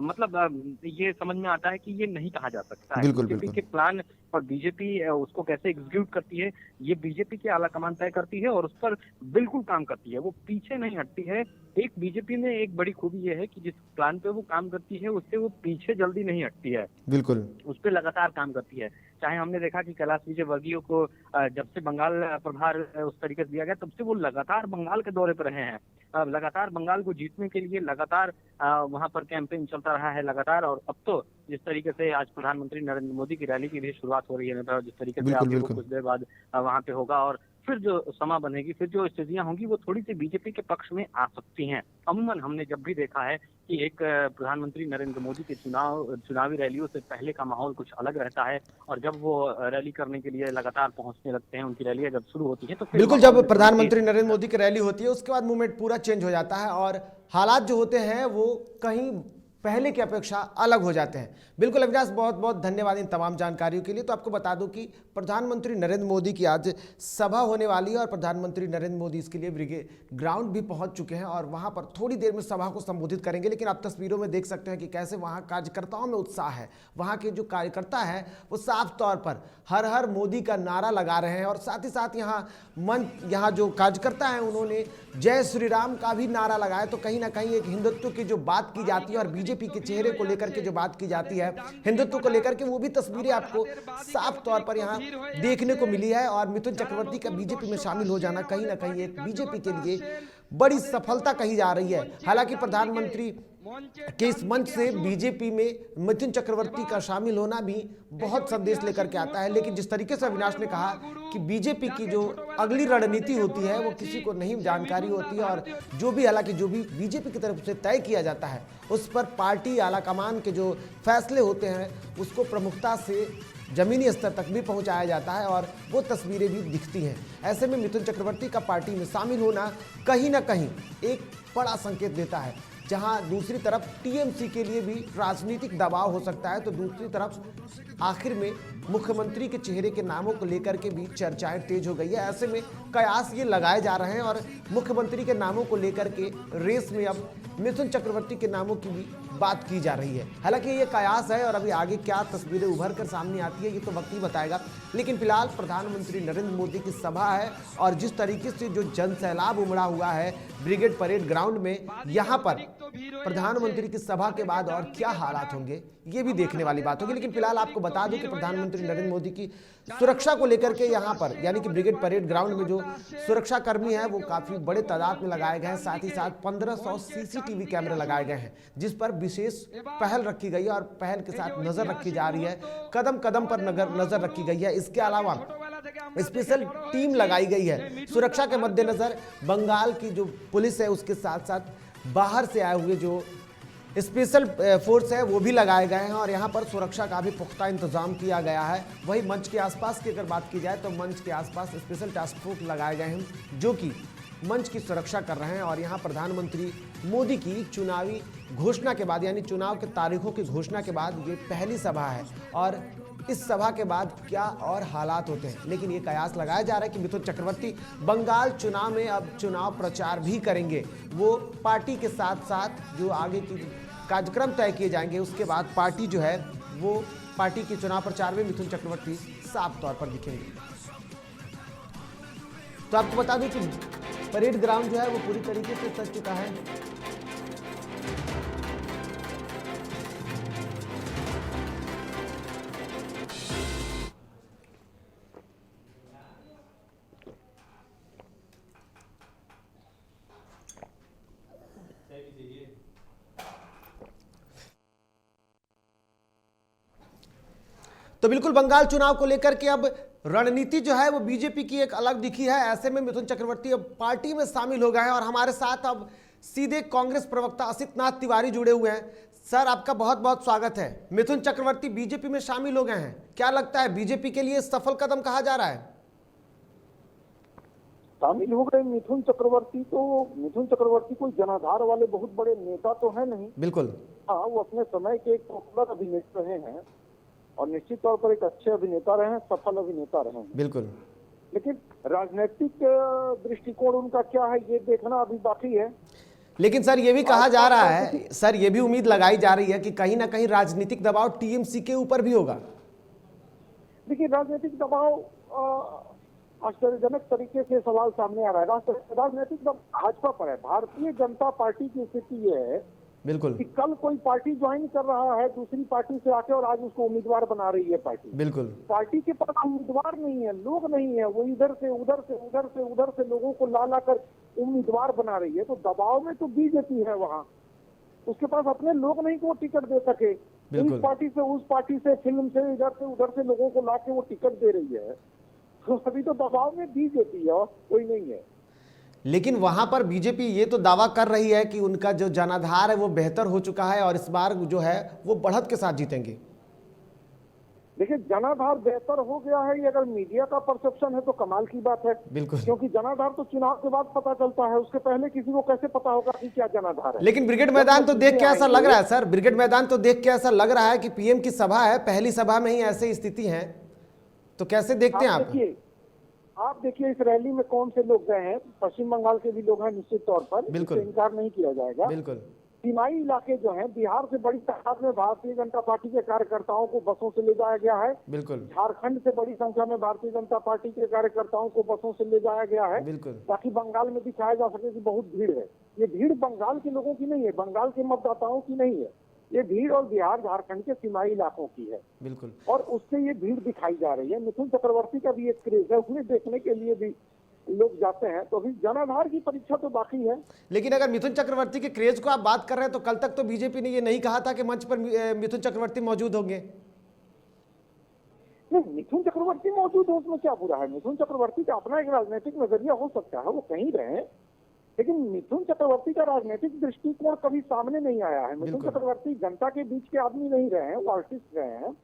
मतलब ये समझ में आता है कि ये नहीं कहा जा सकता है। बीजेपी के प्लान और बीजेपी उसको कैसे एग्जीक्यूट करती है, ये बीजेपी की आला कमान तय करती है और उस पर बिल्कुल काम करती है, वो पीछे नहीं हटती है। एक बीजेपी में एक बड़ी खूबी ये है कि जिस प्लान पे वो काम करती है उससे वो पीछे जल्दी नहीं हटती है, बिल्कुल उस पर लगातार काम करती है। चाहे हमने देखा कि कैलाश विजयवर्गीय को जब से बंगाल प्रभार उस तरीके से दिया गया तब से वो लगातार बंगाल के दौरे पर रहे हैं, लगातार बंगाल को जीतने के लिए लगातार वहां पर कैंपेन चलता रहा है लगातार। और अब तो जिस तरीके से आज प्रधानमंत्री नरेंद्र मोदी की रैली की भी शुरुआत हो रही है, जिस तरीके से आपको कुछ देर बाद वहां पे होगा और फिर जो समा बनेगी, फिर जो स्थितियां होंगी वो थोड़ी सी बीजेपी के पक्ष में आ सकती हैं। अमूमन हमने जब भी देखा है कि एक प्रधानमंत्री नरेंद्र मोदी के चुनावी रैलियों से पहले का माहौल कुछ अलग रहता है और जब वो रैली करने के लिए लगातार पहुंचने लगते हैं, उनकी रैलियां जब शुरू होती है तो बिल्कुल जब प्रधानमंत्री नरेंद्र मोदी की रैली होती है उसके बाद मूवमेंट पूरा चेंज हो जाता है और हालात जो होते हैं वो कहीं पहले की अपेक्षा अलग हो जाते हैं। बिल्कुल अविनाश, बहुत बहुत धन्यवाद इन तमाम जानकारियों के लिए। तो आपको बता दूं कि प्रधानमंत्री नरेंद्र मोदी की आज सभा होने वाली है और प्रधानमंत्री नरेंद्र मोदी इसके लिए ब्रिगेड ग्राउंड भी पहुंच चुके हैं और वहां पर थोड़ी देर में सभा को संबोधित करेंगे। लेकिन आप तस्वीरों में देख सकते हैं कि कैसे वहां कार्यकर्ताओं में उत्साह है। वहां के जो कार्यकर्ता है वो साफ तौर पर हर हर मोदी का नारा लगा रहे हैं और साथ ही साथ यहाँ जो कार्यकर्ता हैं उन्होंने जय श्री राम का भी नारा लगाया। तो कहीं ना कहीं एक हिंदुत्व की जो बात की जाती है और बीजेपी के चेहरे को लेकर के जो बात की जाती है हिंदुत्व को लेकर के, वो भी तस्वीरें आपको साफ तौर पर यहाँ देखने को मिली है। और मिथुन चक्रवर्ती का बीजेपी में शामिल हो जाना कहीं ना कहीं एक बीजेपी के लिए बड़ी सफलता कही जा रही है। हालांकि प्रधानमंत्री के इस मंच से बीजेपी में मिथुन चक्रवर्ती का शामिल होना भी बहुत संदेश लेकर के आता है। लेकिन जिस तरीके से अविनाश ने कहा कि बीजेपी की जो अगली रणनीति होती है वो किसी को नहीं जानकारी होती है और जो भी बीजेपी की तरफ से तय किया जाता है उस पर पार्टी आलाकमान के जो फैसले होते हैं उसको प्रमुखता से जमीनी स्तर तक भी पहुंचाया जाता है और वो तस्वीरें भी दिखती हैं। ऐसे में मिथुन चक्रवर्ती का पार्टी में शामिल होना कहीं ना कहीं एक बड़ा संकेत देता है। जहां दूसरी तरफ टीएमसी के लिए भी राजनीतिक दबाव हो सकता है, तो दूसरी तरफ आखिर में मुख्यमंत्री के चेहरे के नामों को लेकर के भी चर्चाएं तेज हो गई है। ऐसे में कयास ये लगाए जा रहे हैं और मुख्यमंत्री के नामों को लेकर के रेस में अब मिथुन चक्रवर्ती के नामों की भी बात की जा रही है। हालांकि ये कयास है और अभी आगे क्या तस्वीरें उभर कर सामने आती है ये तो वक्त ही बताएगा। लेकिन फिलहाल प्रधानमंत्री नरेंद्र मोदी की सभा है और जिस तरीके से जो जनसैलाब उमड़ा हुआ है ब्रिगेड परेड ग्राउंड में, यहाँ पर प्रधानमंत्री की सभा के बाद और क्या हालात होंगे ये भी देखने वाली बात होगी। लेकिन फिलहाल आपको बता दूं कि प्रधानमंत्री नरेंद्र मोदी की सुरक्षा को लेकर के यहाँ पर यानी कि ब्रिगेड परेड ग्राउंड में जो सुरक्षा कर्मी है वो काफी बड़े तादाद में लगाए गए हैं। साथ ही साथ 1500 सीसीटीवी कैमरे लगाए गए हैं जिस पर विशेष पहल रखी गई है और पहल के साथ नजर रखी जा रही है, कदम कदम पर नजर रखी गई है। इसके अलावा स्पेशल टीम लगाई गई है सुरक्षा के मद्देनजर। बंगाल की जो पुलिस है उसके साथ साथ बाहर से आए हुए जो स्पेशल फोर्स है वो भी लगाए गए हैं और यहाँ पर सुरक्षा का भी पुख्ता इंतजाम किया गया है। वही मंच के आसपास की अगर बात की जाए तो मंच के आसपास स्पेशल टास्क फोर्स लगाए गए हैं जो कि मंच की सुरक्षा कर रहे हैं। और यहाँ प्रधानमंत्री मोदी की चुनावी घोषणा के बाद यानी चुनाव के तारीखों की घोषणा के बाद ये पहली सभा है और इस सभा के बाद क्या और हालात होते हैं। लेकिन ये कयास लगाया जा रहा है कि मिथुन चक्रवर्ती बंगाल चुनाव में अब चुनाव प्रचार भी करेंगे। वो पार्टी के साथ साथ जो आगे की कार्यक्रम तय किए जाएंगे उसके बाद पार्टी जो है वो पार्टी के चुनाव प्रचार में मिथुन चक्रवर्ती साफ तौर पर दिखेंगे। तो आपको बता दूं कि परेड ग्राउंड जो है वो पूरी तरीके से सज चुका है। तो बिल्कुल बंगाल चुनाव को लेकर के अब रणनीति जो है वो बीजेपी की एक अलग दिखी है। ऐसे में मिथुन चक्रवर्ती अब पार्टी में शामिल हो गए हैं और हमारे साथ अब सीधे कांग्रेस प्रवक्ता असित नाथ तिवारी जुड़े हुए हैं। सर आपका बहुत बहुत स्वागत है। मिथुन चक्रवर्ती बीजेपी में शामिल हो गए हैं, क्या लगता है बीजेपी के लिए सफल कदम कहा जा रहा है? शामिल हो गए मिथुन चक्रवर्ती। तो मिथुन चक्रवर्ती कोई जनाधार वाले बहुत बड़े नेता तो है नहीं। बिल्कुल। हाँ, वो अपने समय के एक पॉपुलर अभिनेता रहे हैं और निश्चित तौर पर एक अच्छे अभिनेता रहे हैं, सफल अभिनेता रहे हैं। बिल्कुल। लेकिन राजनीतिक दृष्टिकोण उनका क्या है ये देखना अभी बाकी है। लेकिन सर ये भी कहा जा रहा है, सर ये भी उम्मीद लगाई जा रही है कि कहीं ना कहीं राजनीतिक दबाव टीएमसी के ऊपर भी होगा। देखिए, राजनीतिक दबाव आश्चर्यजनक तरीके से सवाल सामने आ रहा है। राजनीतिक दबाव भाजपा पर है। भारतीय जनता पार्टी की स्थिति ये है बिल्कुल कि कल कोई पार्टी ज्वाइन कर रहा है दूसरी पार्टी से आके और आज उसको उम्मीदवार बना रही है पार्टी। बिल्कुल। पार्टी के पास उम्मीदवार नहीं है, लोग नहीं है, वो इधर से उधर से लोगों को ला कर उम्मीदवार बना रही है। तो दबाव में तो बीजेपी है, वहाँ उसके पास अपने लोग नहीं को टिकट दे सके। इस पार्टी से उस पार्टी से, फिल्म से, इधर से उधर से लोगों को ला के वो टिकट दे रही है। तो अभी तो दबाव में बीजेपी है और कोई नहीं है। लेकिन वहां पर बीजेपी ये तो दावा कर रही है कि उनका जो जनाधार है वो बेहतर हो चुका है और इस बार जो है वो बढ़त के साथ जीतेंगे। देखिए, जनाधार बेहतर हो गया है ये अगर मीडिया का परसेप्शन है तो कमाल की बात है। बिल्कुल। क्योंकि जनाधार तो चुनाव के बाद पता चलता है, उसके पहले किसी को कैसे पता होगा कि क्या जनाधार है। लेकिन ब्रिगेड मैदान तो देख के ऐसा लग रहा है सर, ब्रिगेड मैदान तो देख के ऐसा लग रहा है कि पीएम की सभा है, पहली सभा में ही ऐसी स्थिति है, तो कैसे देखते हैं आप देखिए इस रैली में कौन से लोग गए हैं। पश्चिम बंगाल के भी लोग हैं निश्चित तौर पर, बिल्कुल इनकार नहीं किया जाएगा। बिल्कुल। सीमाई इलाके जो हैं, बिहार से बड़ी तादाद में भारतीय जनता पार्टी के कार्यकर्ताओं को बसों से ले जाया गया है। बिल्कुल। झारखंड से बड़ी संख्या में भारतीय जनता पार्टी के कार्यकर्ताओं को बसों से ले जाया गया है। बिल्कुल। ताकि बंगाल में दिखाया जा सके कि बहुत भीड़ है। ये भीड़ बंगाल के लोगों की नहीं है, बंगाल के मतदाताओं की नहीं है, ये भीड़ और बिहार झारखंड के सीमाई इलाकों की है। बिल्कुल। और उससे ये भीड़ दिखाई जा रही है। मिथुन चक्रवर्ती का भी एक क्रेज है, उन्हें देखने के लिए भी लोग जाते हैं। तो अभी जनाधार की परीक्षा तो बाकी है। लेकिन अगर मिथुन चक्रवर्ती के क्रेज को आप बात कर रहे हैं तो कल तक तो बीजेपी ने ये नहीं कहा था कि मंच पर मिथुन चक्रवर्ती मौजूद होंगे। नहीं, मिथुन चक्रवर्ती मौजूद हो उसमें क्या बुरा है। मिथुन चक्रवर्ती का अपना एक राजनीतिक नजरिया हो सकता है, वो कहीं रहे, लेकिन मिथुन चक्रवर्ती का राजनीतिक दृष्टिकोण कभी सामने नहीं आया है। मिथुन चक्रवर्ती जनता के बीच के आदमी नहीं रहे हैं, वो आर्टिस्ट रहे हैं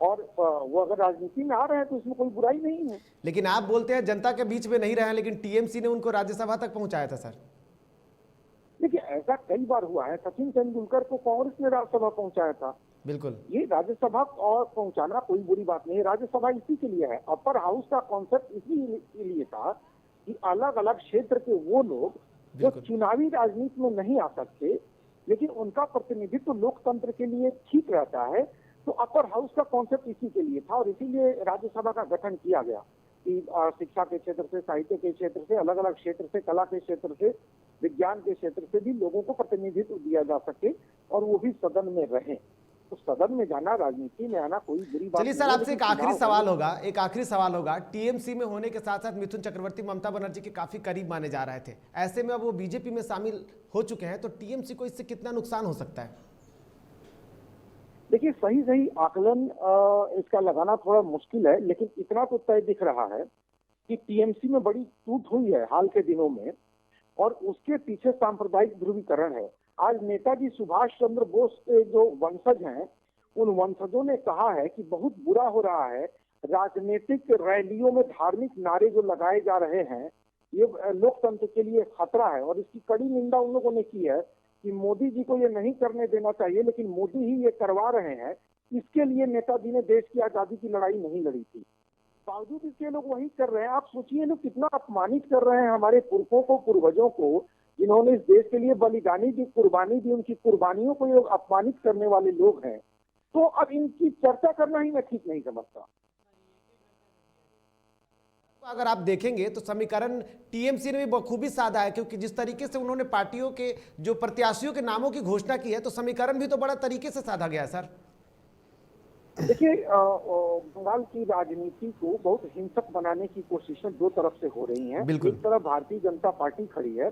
और वो अगर राजनीति में आ रहे हैं तो इसमें कोई बुराई नहीं है। लेकिन आप बोलते हैं जनता के बीच में नहीं रहे हैं, लेकिन टीएमसी ने उनको राज्यसभा तक पहुंचाया था सर। देखिए, ऐसा कई बार हुआ है। सचिन तेंदुलकर को कांग्रेस ने राज्यसभा पहुंचाया था। बिल्कुल। ये राज्यसभा और पहुंचाना कोई बुरी बात नहीं है। राज्यसभा इसी के लिए है। अपर हाउस का कॉन्सेप्ट इसी के लिए था कि अलग अलग क्षेत्र के वो लोग जो चुनावी राजनीति में नहीं आ सकते, लेकिन उनका प्रतिनिधित्व लोकतंत्र के लिए ठीक रहता है, तो अपर हाउस का कॉन्सेप्ट इसी के लिए था। और इसीलिए राज्यसभा का गठन किया गया कि शिक्षा के क्षेत्र से, साहित्य के क्षेत्र से, अलग अलग क्षेत्र से, कला के क्षेत्र से, विज्ञान के क्षेत्र से भी लोगों को प्रतिनिधित्व दिया जा सके और वो भी सदन में रहे। तो सदन में जाना, राजनीति में आना कोई बुरी बात नहीं। चलिए सर, आपसे एक आखिरी सवाल होगा। टीएमसी में होने के साथ साथ मिथुन चक्रवर्ती ममता बनर्जी के काफी करीब माने जा रहे थे, ऐसे में अब वो बीजेपी में शामिल हो चुके हैं, तो टीएमसी को इससे कितना नुकसान हो सकता है? देखिए, सही आकलन इसका लगाना थोड़ा मुश्किल है, लेकिन इतना तो तय दिख रहा है कि टीएमसी में बड़ी टूट हुई है हाल के दिनों में और उसके पीछे सांप्रदायिक ध्रुवीकरण है। आज नेताजी सुभाष चंद्र बोस के जो वंशज हैं, उन वंशजों ने कहा है कि बहुत बुरा हो रहा है, राजनीतिक रैलियों में धार्मिक नारे जो लगाए जा रहे हैं, ये लोकतंत्र के लिए खतरा है। और इसकी कड़ी निंदा उन लोगों ने की है कि मोदी जी को ये नहीं करने देना चाहिए, लेकिन मोदी ही ये करवा रहे हैं। इसके लिए नेताजी ने देश की आजादी की लड़ाई नहीं लड़ी थी, बावजूद इसके लोग वही कर रहे हैं। आप सोचिए लोग कितना अपमानित कर रहे हैं हमारे पुरखों को, पूर्वजों को, जिन्होंने इस देश के लिए बलिदानी दी, कुर्बानी दी। उनकी कुर्बानियों को ये अपमानित करने वाले लोग हैं। तो अब इनकी चर्चा करना ही मैं ठीक नहीं समझता। अगर आप देखेंगे तो समीकरण टीएमसी ने भी बखूबी साधा है, क्योंकि जिस तरीके से उन्होंने पार्टियों के जो प्रत्याशियों के नामों की घोषणा की है, तो समीकरण भी तो बड़ा तरीके से साधा गया है सर। देखिए, बंगाल की राजनीति को बहुत हिंसक बनाने की कोशिशें दो तरफ से हो रही हैं। एक तरफ भारतीय जनता पार्टी खड़ी है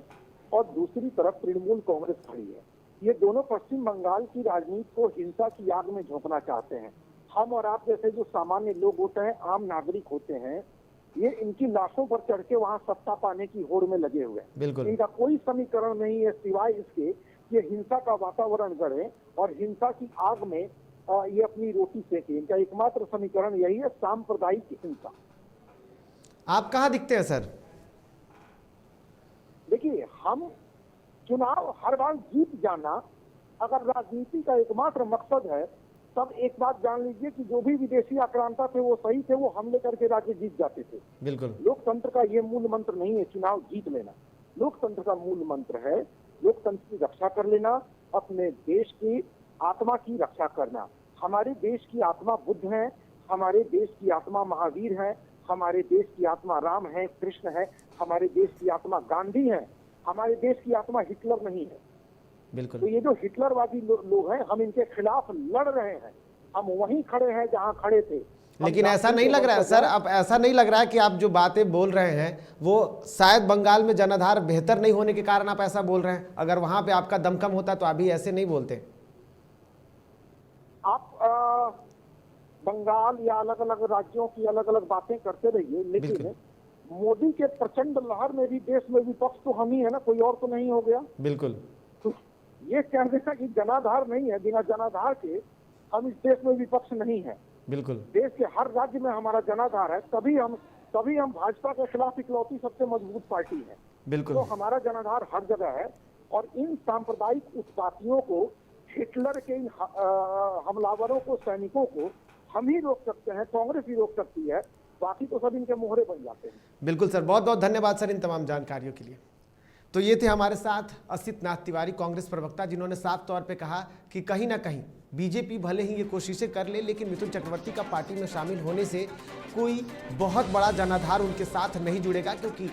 और दूसरी तरफ तृणमूल कांग्रेस खड़ी है। ये दोनों पश्चिम बंगाल की राजनीति को हिंसा की आग में झोंकना चाहते हैं। हम और आप जैसे जो सामान्य लोग होते हैं, आम नागरिक होते हैं, ये इनकी लाशों पर चढ़ के वहाँ सत्ता पाने की होड़ में लगे हुए हैं। इनका कोई समीकरण नहीं है सिवाय इसके कि हिंसा का वातावरण गढ़े और हिंसा की आग में ये अपनी रोटी सेके। इनका एकमात्र समीकरण यही है, सांप्रदायिक हिंसा। आप कहाँ दिखते हैं सर? हम चुनाव हर बार जीत जाना अगर राजनीति का एकमात्र मकसद है, तब एक बात जान लीजिए कि जो भी विदेशी आक्रांता थे वो सही थे, वो हमले करके राज्य जीत जाते थे। बिल्कुल लोकतंत्र का ये मूल मंत्र नहीं है चुनाव जीत लेना। लोकतंत्र का मूल मंत्र है लोकतंत्र की रक्षा कर लेना, अपने देश की आत्मा की रक्षा करना। हमारे देश की आत्मा बुद्ध है, हमारे देश की आत्मा महावीर है, हमारे देश की आत्मा राम है, कृष्ण है, हमारे देश की आत्मा गांधी है, हमारे देश की आत्मा हिटलर नहीं है। बिल्कुल। तो ये जो हिटलरवादी लोग हैं, हम इनके खिलाफ लड़ रहे हैं। हम वहीं खड़े हैं जहां खड़े थे। लेकिन ऐसा नहीं लग रहा है सर, अब ऐसा नहीं लग रहा है कि आप जो बातें बोल रहे हैं वो शायद बंगाल में जनाधार बेहतर नहीं होने के कारण आप ऐसा बोल रहे हैं? अगर वहां पे आपका दमखम होता तो अभी ऐसे नहीं बोलते। आप बंगाल या अलग अलग राज्यों की अलग अलग बातें करते रहिए, लेकिन मोदी के प्रचंड लहर में भी देश में विपक्ष तो हम ही है ना, कोई और तो नहीं हो गया। बिल्कुल। तो ये कह देना कि जनाधार नहीं है, बिना जनाधार के हम इस देश में विपक्ष नहीं है। बिल्कुल। देश के हर राज्य में हमारा जनाधार है, तभी हम भाजपा के खिलाफ इकलौती सबसे मजबूत पार्टी है। बिल्कुल। तो हमारा जनाधार हर जगह है और इन सांप्रदायिक उत्पातियों को, हिटलर के इन हमलावरों को, सैनिकों को हम ही रोक सकते हैं, कांग्रेस ही रोक सकती है, बाकी तो सब इनके मोहरे बन जाते हैं। बिल्कुल सर, बहुत बहुत धन्यवाद सर इन तमाम जानकारियों के लिए। तो ये थे हमारे साथ असित नाथ तिवारी, कांग्रेस प्रवक्ता, जिन्होंने साफ तौर पे कहा कि कहीं ना कहीं बीजेपी भले ही ये कोशिशें कर ले, लेकिन मिथुन चक्रवर्ती का पार्टी में शामिल होने से कोई बहुत बड़ा जनाधार उनके साथ नहीं जुड़ेगा, क्योंकि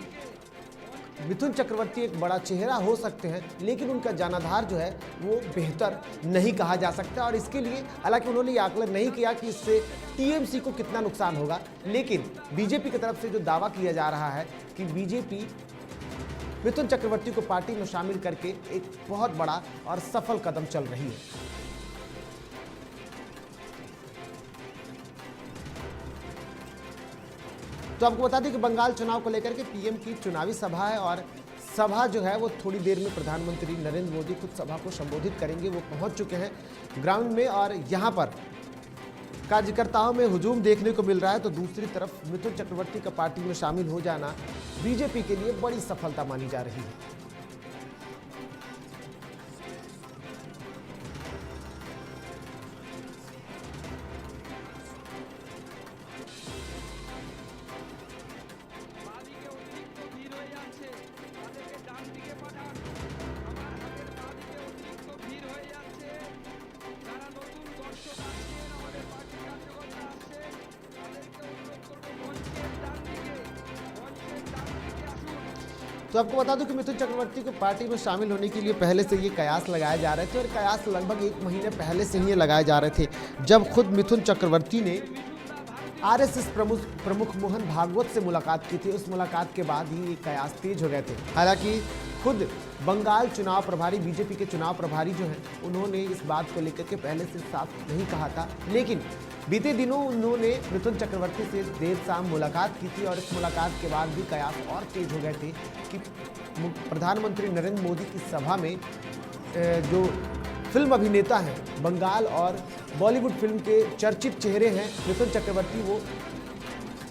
मिथुन चक्रवर्ती एक बड़ा चेहरा हो सकते हैं, लेकिन उनका जनाधार जो है वो बेहतर नहीं कहा जा सकता। और इसके लिए हालांकि उन्होंने ये आकलन नहीं किया कि इससे टीएमसी को कितना नुकसान होगा, लेकिन बीजेपी की तरफ से जो दावा किया जा रहा है कि बीजेपी मिथुन चक्रवर्ती को पार्टी में शामिल करके एक बहुत बड़ा और सफल कदम चल रही है। तो आपको बता दें कि बंगाल चुनाव को लेकर के पीएम की चुनावी सभा है और सभा जो है वो थोड़ी देर में प्रधानमंत्री नरेंद्र मोदी खुद सभा को संबोधित करेंगे। वो पहुंच चुके हैं ग्राउंड में और यहां पर कार्यकर्ताओं में हुजूम देखने को मिल रहा है। तो दूसरी तरफ मिथुन चक्रवर्ती का पार्टी में शामिल हो जाना बीजेपी के लिए बड़ी सफलता मानी जा रही है। तो आपको बता दूं कि मिथुन चक्रवर्ती को पार्टी में शामिल होने के लिए पहले से ये कयास लगाए जा रहे थे और कयास लगभग 1 महीने पहले से ही ये लगाए जा रहे थे, जब खुद मिथुन चक्रवर्ती ने आरएसएस प्रमुख मोहन भागवत से मुलाकात की थी। उस मुलाकात के बाद ही ये कयास तेज हो गए थे। हालांकि खुद बंगाल चुनाव प्रभारी, बीजेपी के चुनाव प्रभारी जो हैं, उन्होंने इस बात को लेकर के पहले से साफ नहीं कहा था, लेकिन बीते दिनों उन्होंने मिथुन चक्रवर्ती से देर शाम मुलाकात की थी और इस मुलाकात के बाद भी कयास और तेज हो गए थे कि प्रधानमंत्री नरेंद्र मोदी की सभा में जो फिल्म अभिनेता हैं, बंगाल और बॉलीवुड फिल्म के चर्चित चेहरे हैं मिथुन चक्रवर्ती, वो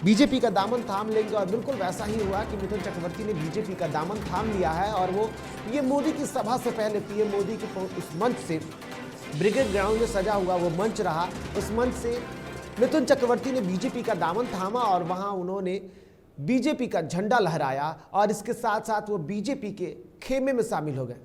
बीजेपी का दामन थाम लेंगे। और बिल्कुल वैसा ही हुआ कि मिथुन चक्रवर्ती ने बीजेपी का दामन थाम लिया है और वो पीएम मोदी की सभा से पहले पीएम मोदी के उस मंच से, ब्रिगेड ग्राउंड में सजा हुआ वो मंच रहा, उस मंच से मिथुन चक्रवर्ती ने बीजेपी का दामन थामा और वहां उन्होंने बीजेपी का झंडा लहराया और इसके साथ साथ वो बीजेपी के खेमे में शामिल हो गए।